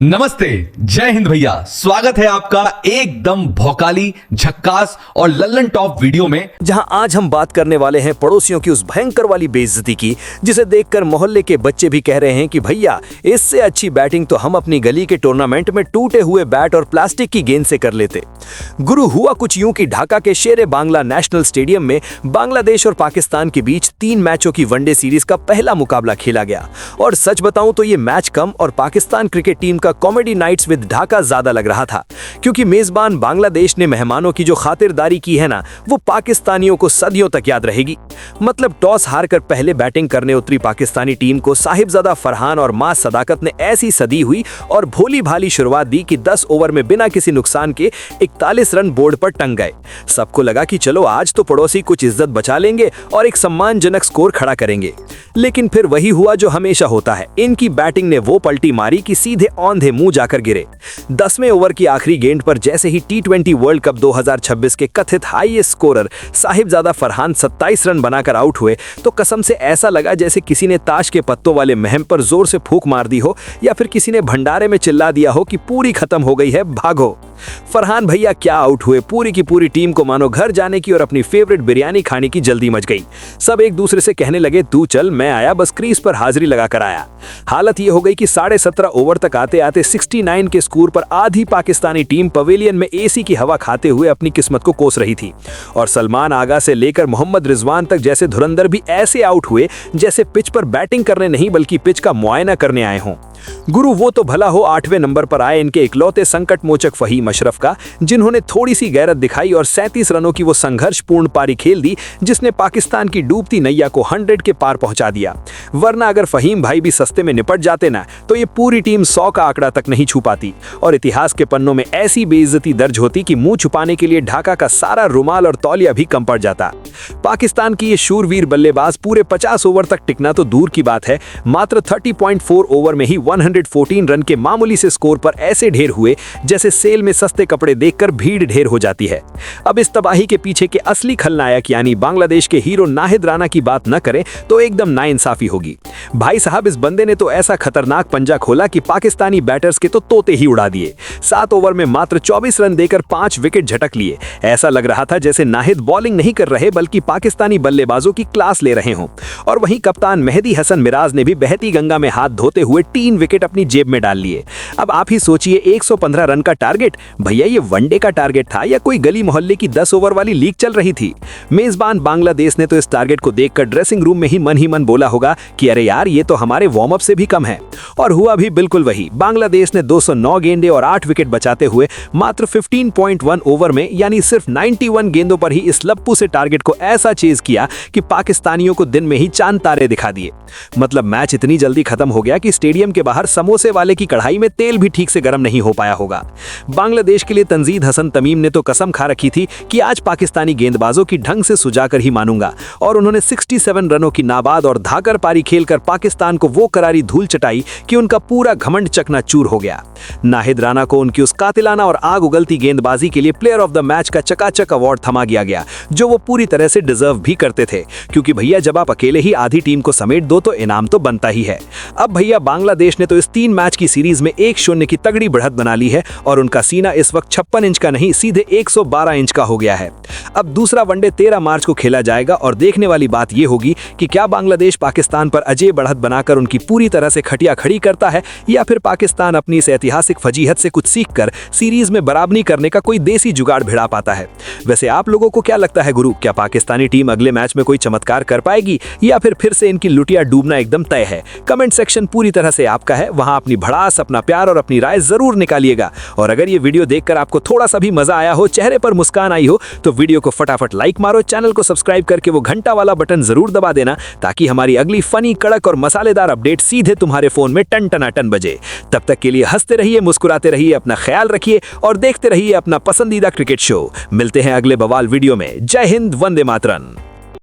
नमस्ते, जय हिंद भैया। स्वागत है आपका एकदम भौकाली, झक्कास और लल्लन टॉप वीडियो में, जहां आज हम बात करने वाले हैं पड़ोसियों की उस भयंकर वाली बेइज्जती की, जिसे देखकर मोहल्ले के बच्चे भी कह रहे हैं कि भैया इससे अच्छी बैटिंग तो हम अपनी गली के टूर्नामेंट में टूटे हुए बैट और प्लास्टिक की गेंद से कर लेते। गुरु हुआ कुछ यूं कि ढाका के शेरे बांग्ला नेशनल स्टेडियम में बांग्लादेश और पाकिस्तान के बीच 3 मैचों की वनडे सीरीज का पहला मुकाबला खेला गया। और सच बताऊं तो ये मैच कम और पाकिस्तान क्रिकेट टीम का कॉमेडी नाइट्स विद ढाका ज्यादा लग रहा था, क्योंकि मेजबान बांग्लादेश ने मेहमानों की जो खातिरदारी की है ना, वो पाकिस्तानियों को सदियों तक याद रहेगी। मतलब टॉस हारकर पहले बैटिंग करने उतरी पाकिस्तानी टीम को साहिबजादा फरहान और मां सदाकत ने ऐसी सदी हुई और भोली भाली शुरुआत दी कि 10 ओवर में बिना किसी नुकसान के 41 रन बोर्ड पर टंग गए। सबको लगा कि चलो आज तो पड़ोसी कुछ इज्जत बचा लेंगे और एक सम्मानजनक स्कोर खड़ा करेंगे, लेकिन फिर वही हुआ जो हमेशा होता है। इनकी बैटिंग ने वो पलटी मारी कि सीधे औंधे मुंह जाकर गिरे। 10वें ओवर की आखिरी गेंद पर जैसे ही T20 वर्ल्ड कप 2026 के कथित highest scorer Sahibzada Farhan 27 run बनाकर आउट हुए, तो कसम से ऐसा लगा जैसे किसी ने ताश के पत्तों वाले महम पर जोर से फूंक मार दी हो, या फिर किसी ने भंडारे में चिल्ला दिया हो कि पूरी खत्म हो गई है, भागो। फरहान भैया क्या आउट हुए। पूरी की पूरी टीम को मानो घर जाने की और अपनी फेवरेट बिरयानी खाने की जल्दी मच गई। सब एक दूसरे से कहने लगे, तू चल, मैं आया, बस क्रीज पर हाजिरी लगाकर आया। हालत ये हो गई कि 17.5 ओवर तक आते आते 69 के स्कोर पर आधी पाकिस्तानी टीम पवेलियन में एसी की हवा खाते हुए अपनी किस्मत को कोस रही थी। और सलमान आगा से लेकर मोहम्मद रिजवान तक जैसे धुरंधर भी ऐसे आउट हुए जैसे पिच पर बैटिंग करने नहीं बल्कि पिच का मुआयना करने आए हों। गुरु वो तो भला हो 8वें नंबर पर आए इनके इकलौते संकट मोचक फहीम अशरफ का, जिन्होंने थोड़ी सी गैरत दिखाई और 37 रनों की वो संघर्षपूर्ण पारी खेल दी जिसने पाकिस्तान की डूबती नैया को 100 के पार पहुंचा दिया। वरना अगर फहीम भाई भी सस्ते में निपट जाते ना, तो ये पूरी टीम 100 का आंकड़ा तक नहीं छू पाती और इतिहास के पन्नों में ऐसी बेइज्जती दर्ज होती कि मुंह छुपाने के लिए ढाका का सारा रुमाल और तौलिया भी कम पड़ जाता। पाकिस्तान की ये शूरवीर बल्लेबाज पूरे 50 ओवर तक टिकना तो दूर की बात है, मात्र 30.4 ओवर में ही 114 रन के मामूली से स्कोर पर ऐसे ढेर हुए जैसे सेल में सस्ते कपड़े देखकर भीड़ ढेर हो जाती है। अब इस तबाही के पीछे के असली खलनायक यानी बांग्लादेश के हीरो नाहिद राणा की बात न करें तो एकदम नाइंसाफी होगी। भाई साहब, इस बंदे ने तो ऐसा खतरनाक पंजा खोला कि पाकिस्तानी बैटर्स के तो तोते ही उड़ा दिए। 7 ओवर में मात्र 24 रन देकर 5 विकेट झटक लिए। ऐसा लग रहा था जैसे नाहिद बॉलिंग नहीं कर रहे बल्कि पाकिस्तानी बल्लेबाजों की क्लास ले रहे हों। और वहीं कप्तान मेहदी हसन मिराज ने भी बहती गंगा में हाथ धोते हुए 3 विकेट अपनी जेब में डाल लिए। अब आप ही सोचिए, 115 रन का टारगेट, भैया ये वनडे का टारगेट था या कोई गली मोहल्ले की 10 ओवर वाली लीग चल रही थी? मेजबान बांग्लादेश ने तो इस टारगेट को देखकर ड्रेसिंग रूम में ही मन बोला होगा कि अरे यार, ये तो हमारे वार्म अप से भी कम है। और हुआ भी बिल्कुल वही। बांग्लादेश ने 209 गेंदें और 8 विकेट बचाते हुए मात्र 15.1 ओवर में यानी सिर्फ 91 गेंदों पर ही इस लप्पू से टारगेट को ऐसा चेज किया कि पाकिस्तानियों को दिन में ही चांद तारे दिखा दिए। मतलब मैच इतनी जल्दी खत्म हो गया कि स्टेडियम के बाहर समोसे वाले की कढ़ाई में तेल भी ठीक से गर्म नहीं हो पाया होगा। बांग्लादेश के लिए तंजीद हसन तमीम ने तो कसम खा रखी थी कि आज पाकिस्तानी गेंदबाजों की ढंग से सुजाकर ही मानूंगा, और उन्होंने 67 रनों की नाबाद और धाकर पारी खेलकर पाकिस्तान को वो करारी धूल चटाई कि उनका पूरा घमंड चकनाचूर हो गया। नाहिद राणा को उनकी उस कातिलाना और आग उगलती गेंदबाजी के लिए प्लेयर ऑफ द मैच का चकाचक अवार्ड थमा दिया, जो वो पूरी तरह से डिजर्व भी करते थे, क्योंकि भैया जब आप अकेले ही आधी टीम को समेट दो तो इनाम तो बनता ही है। अब भैया बांग्लादेश ने तो इस 3 मैच की सीरीज में 1-0 की तगड़ी बढ़त बना ली है और उनका सीना इस वक्त 56 इंच का नहीं सीधे 112 इंच का हो गया है। अब दूसरा वनडे 13 मार्च को खेला जाएगा और देखने वाली बात यह होगी कि क्या बांग्लादेश पाकिस्तान पर अजय बढ़त बनाकर उनकी पूरी तरह से खटिया खड़ी करता है, या फिर पाकिस्तान अपनी इस ऐतिहासिक फजीहत से कुछ सीखकर सीरीज में बराबरी करने का कोई देसी जुगाड़ भिड़ा पाता है। वैसे आप लोगों को क्या लगता है गुरु, क्या पाकिस्तानी टीम अगले मैच में कोई चमत्कार कर पाएगी या फिर से इनकी लुटिया डूबना एकदम तय है? कमेंट सेक्शन पूरी तरह से आपका है, वहां अपनी भड़ास, अपना प्यार और अपनी राय जरूर निकालिएगा। और अगर ये वीडियो देखकर आपको थोड़ा सा भी मजा आया हो, चेहरे पर मुस्कान आई हो, तो वीडियो को फटाफट लाइक मारो, चैनल को सब्सक्राइब करके वो घंटा वाला बटन जरूर दबा देना, ताकि हमारी अगली फनी, कड़क और मसालेदार अपडेट सीधे तुम्हारे फोन में टन टनाटन बजे। तब तक के लिए हंसते रहिए, मुस्कुराते रहिए, अपना ख्याल रखिए और देखते रहिए अपना पसंदीदा क्रिकेट शो। मिलते हैं अगले बवाल वीडियो में। जय हिंद, वंदे मातरम।